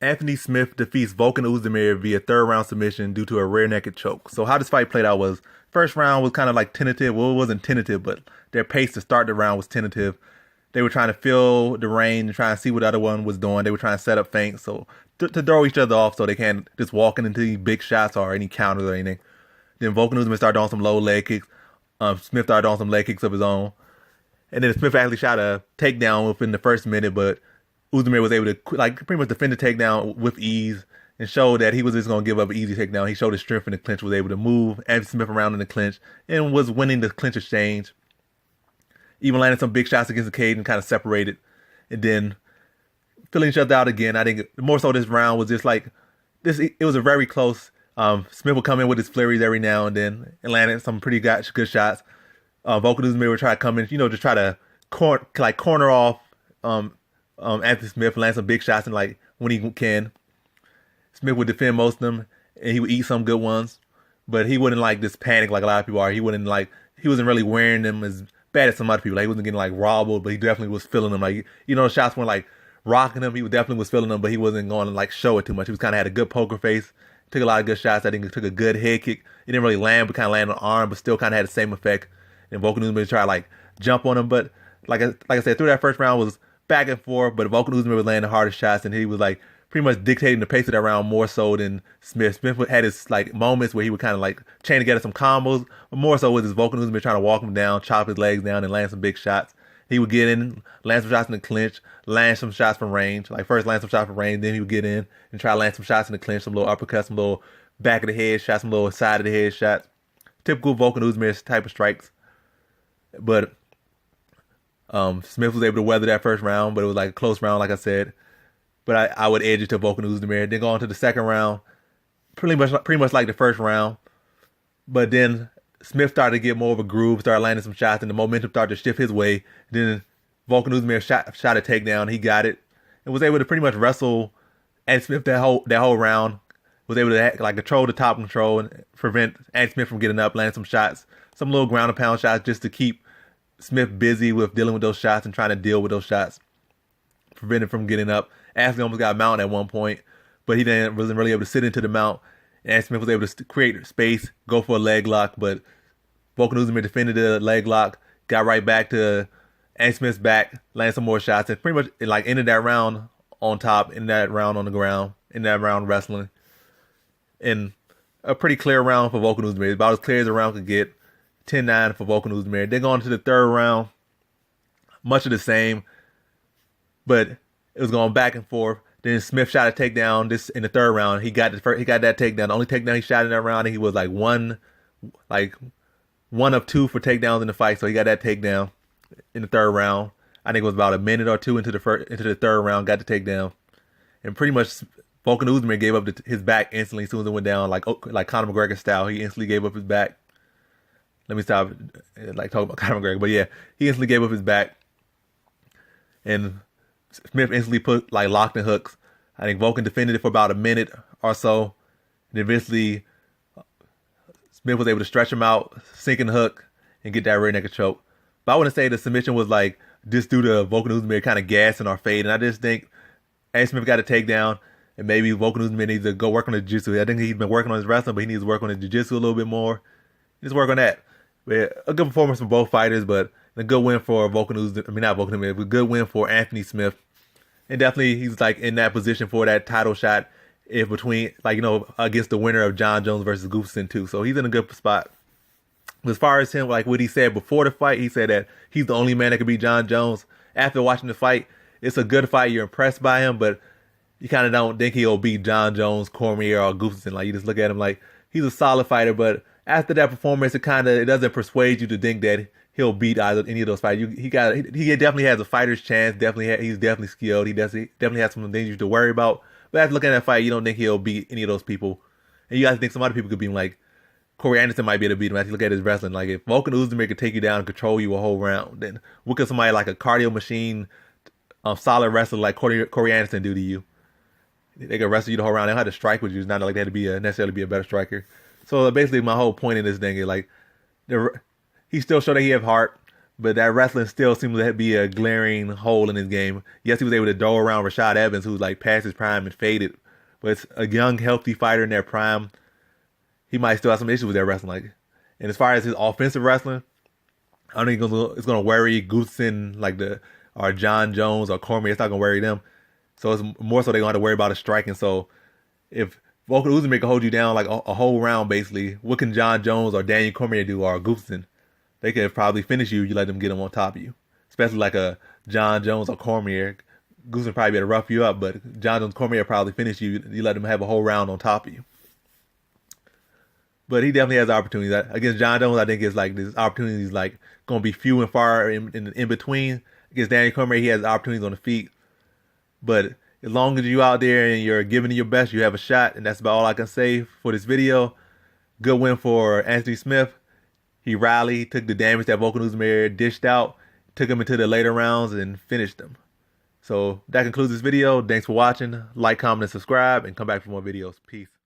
Anthony Smith defeats Volkan Oezdemir via third round submission due to a rear naked choke. So how this fight played out was first round was kind of like tentative. Well, it wasn't tentative, but their pace to start the round was tentative. They were trying to feel the range and trying to see what the other one was doing. They were trying to set up feints so to throw each other off so they can't just walking into any big shots or any counters or anything. Then Volkan Oezdemir started on some low leg kicks. Smith started on some leg kicks of his own. And then Smith actually shot a takedown within the first minute, but Oezdemir was able to pretty much defend the takedown with ease and showed that he was just going to give up an easy takedown. He showed his strength in the clinch, was able to move Anthony Smith around in the clinch, and was winning the clinch exchange. Even landed some big shots against the cage and kind of separated. And then filling each other out again. I think more so this round was just like this. It was a very close. Smith would come in with his flurries every now and then and landed some pretty good shots. Volkan Oezdemir would try to come in, just try to corner off Anthony Smith, land some big shots, and like when he can, Smith would defend most of them, and he would eat some good ones, but he wouldn't like just panic like a lot of people are. He wasn't really wearing them as bad as some other people. Like, he wasn't getting like wobbled, but he definitely was feeling them. Like, shots weren't like rocking him. He definitely was feeling them, but he wasn't going to like show it too much. He was kind of had a good poker face, took a lot of good shots. I think he took a good head kick. It didn't really land, but kind of landed on the arm, but still kind of had the same effect. And Volkan Oezdemir tried to like jump on him, but like I said, through that first round was back and forth, but Volkan Oezdemir was landing the hardest shots, and he was like pretty much dictating the pace of that round more so than Smith. Smith had his like moments where he would kind of like chain together some combos, but more so was his Volkan Oezdemir trying to walk him down, chop his legs down, and land some big shots. He would get in, land some shots in the clinch, land some shots from range. Like first land some shots from range, then he would get in and try to land some shots in the clinch, some little uppercuts, some little back of the head shots, some little side of the head shots. Typical Volkan Oezdemir type of strikes. But Smith was able to weather that first round, but it was like a close round, like I said. But I would edge it to Volkan Oezdemir. Then go on to the second round, pretty much like the first round. But then Smith started to get more of a groove, started landing some shots, and the momentum started to shift his way. Then Volkan Oezdemir shot a takedown. He got it and was able to pretty much wrestle Anthony Smith that whole round. Was able to like control the top control and prevent Anthony Smith from getting up, landing some shots, some little ground and pound shots just to keep Smith busy with dealing with those shots and trying to deal with those shots, prevent him from getting up. Anthony almost got a mount at one point, but he wasn't really able to sit into the mount. And Smith was able to create space, go for a leg lock, but Volkan Oezdemir defended the leg lock, got right back to Anthony Smith's back, landed some more shots, and pretty much like ended that round on top, in that round on the ground, in that round wrestling. And a pretty clear round for Volkan Oezdemir, about as clear as a round could get. 10-9 for Volkan Oezdemir. Then going to the third round, much of the same, but it was going back and forth. Then Smith shot a takedown this in the third round. He got that takedown. The only takedown he shot in that round, and he was like one of two for takedowns in the fight. So he got that takedown in the third round. I think it was about a minute or two into the third round, got the takedown, and pretty much Volkan Oezdemir gave up his back instantly as soon as it went down, like Conor McGregor style. He instantly gave up his back. Let me stop like talking about Conor McGregor, but yeah, he instantly gave up his back, and Smith instantly locked and hooks. I think Volkan defended it for about a minute or so, and eventually Smith was able to stretch him out, sink and hook, and get that rear naked choke. But I wouldn't say the submission was like just due to Volkan Oezdemir kind of gassing or fading. I just think Anthony Smith got a takedown, and maybe Volkan Oezdemir needs to go work on the jiu-jitsu. I think he's been working on his wrestling, but he needs to work on the jiu-jitsu a little bit more. Just work on that. But a good performance from both fighters, but a good win for Volkan Oezdemir. I mean, not Volkan Oezdemir, but a good win for Anthony Smith. And definitely he's like in that position for that title shot if between, against the winner of John Jones versus Gustafsson too. So he's in a good spot. As far as him, like what he said before the fight, he said that he's the only man that could beat John Jones. After watching the fight, it's a good fight. You're impressed by him, but you kind of don't think he'll beat John Jones, Cormier, or Gustafsson. Like, you just look at him like he's a solid fighter, but after that performance, it doesn't persuade you to think that he'll beat any of those fighters. He definitely has a fighter's chance. He's definitely skilled. He definitely has some things to worry about. But after looking at that fight, you don't think he'll beat any of those people. And you guys think some other people could beat him. Like Corey Anderson might be able to beat him. After you look at his wrestling, like if Volkan Oezdemir could take you down and control you a whole round, then what could somebody like a cardio machine, solid wrestler like Corey Anderson do to you? They could wrestle you the whole round. They don't have to strike with you. It's not like they had to necessarily be a better striker. So basically, my whole point in this thing is like, he still showed that he have heart, But that wrestling still seems to be a glaring hole in his game. Yes, he was able to throw around Rashad Evans, who's like past his prime and faded. But it's a young, healthy fighter in their prime. He might still have some issues with their wrestling. And as far as his offensive wrestling, I don't think it's gonna worry Goosen or John Jones or Cormier. It's not gonna worry them. So it's more so they're gonna have to worry about his striking. So if Volkan Oezdemir can hold you down like a whole round, basically, what can John Jones or Daniel Cormier do or Goosen? They could probably finish you. You let them get them on top of you, especially like a John Jones or Cormier. Goosen probably be able to rough you up, but John Jones Cormier probably finish you. You let them have a whole round on top of you. But he definitely has opportunities. Against John Jones, I think it's like this opportunities like going to be few and far in between. Against Daniel Cormier, he has opportunities on the feet. But as long as you out there and you're giving it your best, you have a shot. And that's about all I can say for this video. Good win for Anthony Smith. He rallied, took the damage that Volkan Oezdemir dished out, took him into the later rounds, and finished him. So that concludes this video. Thanks for watching. Like, comment, and subscribe, and come back for more videos. Peace.